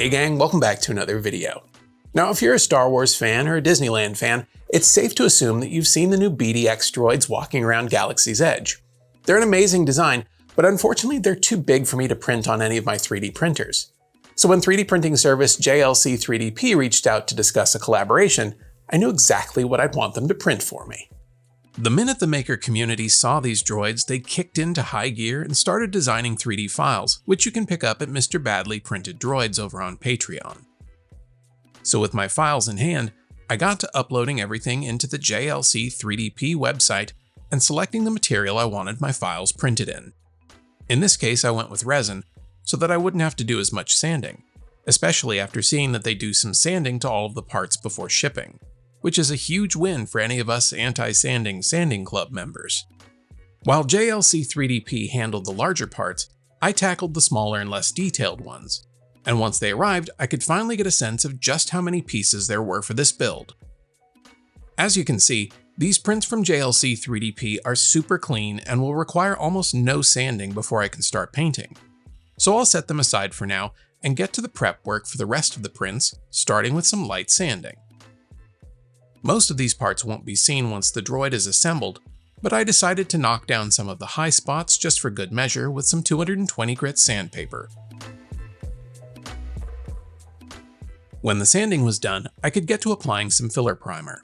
Hey gang, welcome back to another video. Now if you're a Star Wars fan or a Disneyland fan, it's safe to assume that you've seen the new BDX droids walking around Galaxy's Edge. They're an amazing design, but unfortunately they're too big for me to print on any of my 3D printers. So when 3D printing service JLC3DP reached out to discuss a collaboration, I knew exactly what I'd want them to print for me. The minute the maker community saw these droids, they kicked into high gear and started designing 3D files, which you can pick up at Mr. Badley Printed Droids over on Patreon. So with my files in hand, I got to uploading everything into the JLC3DP website and selecting the material I wanted my files printed in. In this case, I went with resin, so that I wouldn't have to do as much sanding, especially after seeing that they do some sanding to all of the parts before shipping, which is a huge win for any of us anti-sanding Sanding Club members. While JLC3DP handled the larger parts, I tackled the smaller and less detailed ones, and once they arrived, I could finally get a sense of just how many pieces there were for this build. As you can see, these prints from JLC3DP are super clean and will require almost no sanding before I can start painting. So I'll set them aside for now and get to the prep work for the rest of the prints, starting with some light sanding. Most of these parts won't be seen once the droid is assembled, but I decided to knock down some of the high spots just for good measure with some 220 grit sandpaper. When the sanding was done, I could get to applying some filler primer.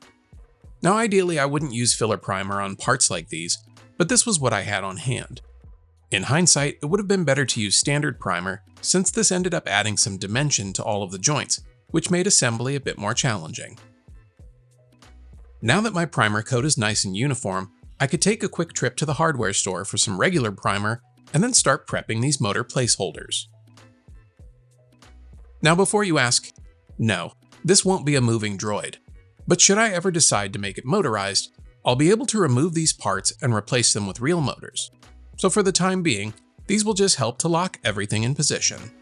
Now ideally I wouldn't use filler primer on parts like these, but this was what I had on hand. In hindsight, it would have been better to use standard primer since this ended up adding some dimension to all of the joints, which made assembly a bit more challenging. Now that my primer coat is nice and uniform, I could take a quick trip to the hardware store for some regular primer and then start prepping these motor placeholders. Now before you ask, no, this won't be a moving droid, but should I ever decide to make it motorized, I'll be able to remove these parts and replace them with real motors. So for the time being, these will just help to lock everything in position.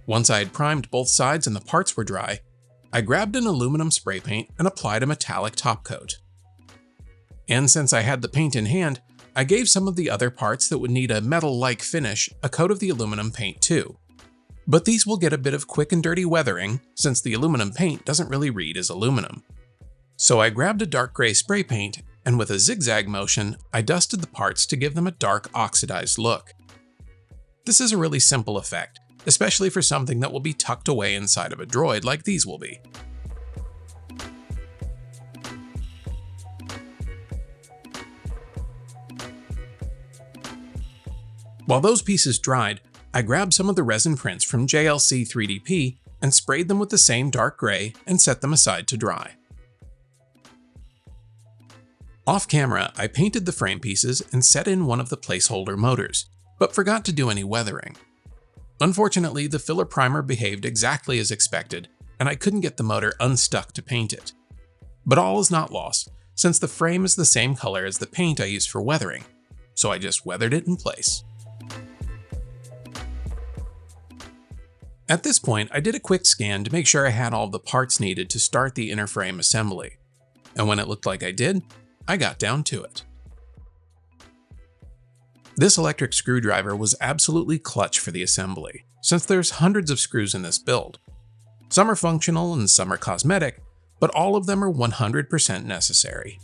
Once I had primed both sides and the parts were dry, I grabbed an aluminum spray paint and applied a metallic top coat. And since I had the paint in hand, I gave some of the other parts that would need a metal-like finish a coat of the aluminum paint too. But these will get a bit of quick and dirty weathering since the aluminum paint doesn't really read as aluminum. So I grabbed a dark gray spray paint and with a zigzag motion, I dusted the parts to give them a dark oxidized look. This is a really simple effect, especially for something that will be tucked away inside of a droid like these will be. While those pieces dried, I grabbed some of the resin prints from JLC3DP and sprayed them with the same dark gray and set them aside to dry. Off camera, I painted the frame pieces and set in one of the placeholder motors, but forgot to do any weathering. Unfortunately, the filler primer behaved exactly as expected, and I couldn't get the motor unstuck to paint it. But all is not lost, since the frame is the same color as the paint I used for weathering, so I just weathered it in place. At this point, I did a quick scan to make sure I had all the parts needed to start the inner frame assembly, and when it looked like I did, I got down to it. This electric screwdriver was absolutely clutch for the assembly, since there's hundreds of screws in this build. Some are functional and some are cosmetic, but all of them are 100% necessary.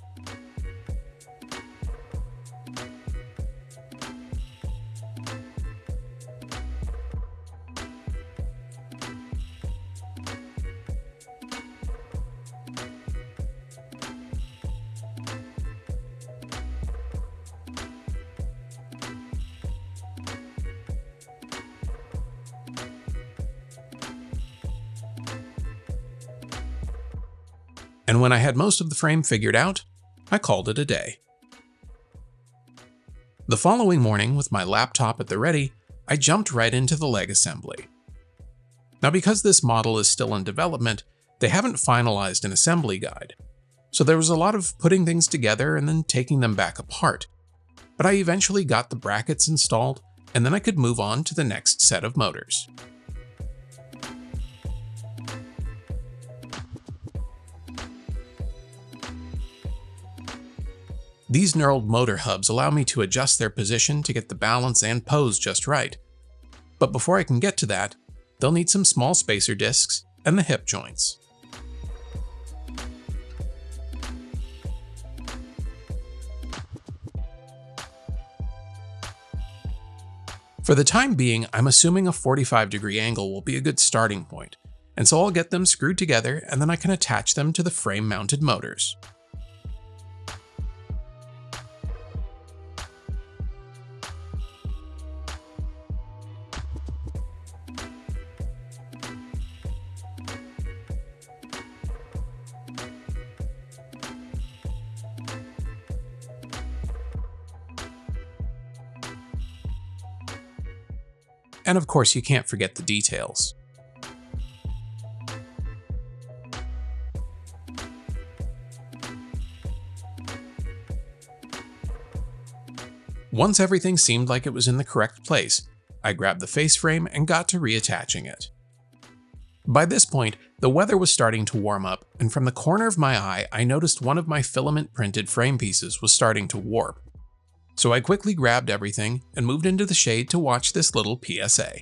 And when I had most of the frame figured out, I called it a day. The following morning, with my laptop at the ready, I jumped right into the leg assembly. Now because this model is still in development, they haven't finalized an assembly guide, so there was a lot of putting things together and then taking them back apart. But I eventually got the brackets installed, and then I could move on to the next set of motors. These knurled motor hubs allow me to adjust their position to get the balance and pose just right. But before I can get to that, they'll need some small spacer discs and the hip joints. For the time being, I'm assuming a 45-degree angle will be a good starting point, and so I'll get them screwed together and then I can attach them to the frame-mounted motors. And of course, you can't forget the details. Once everything seemed like it was in the correct place, I grabbed the face frame and got to reattaching it. By this point, the weather was starting to warm up, and from the corner of my eye, I noticed one of my filament-printed frame pieces was starting to warp. So I quickly grabbed everything and moved into the shade to watch this little PSA.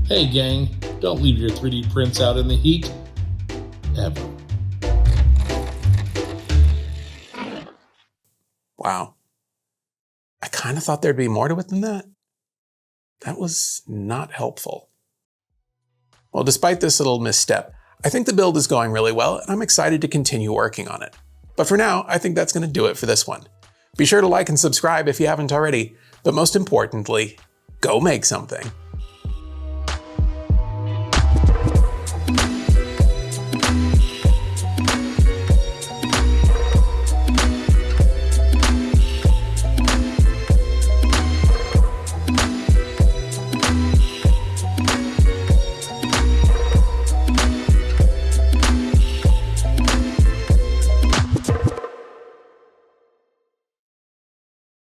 Hey gang, don't leave your 3D prints out in the heat. Ever. Wow. I kind of thought there'd be more to it than that. That was not helpful. Well, despite this little misstep, I think the build is going really well and I'm excited to continue working on it. But for now, I think that's going to do it for this one. Be sure to like and subscribe if you haven't already, but most importantly, go make something.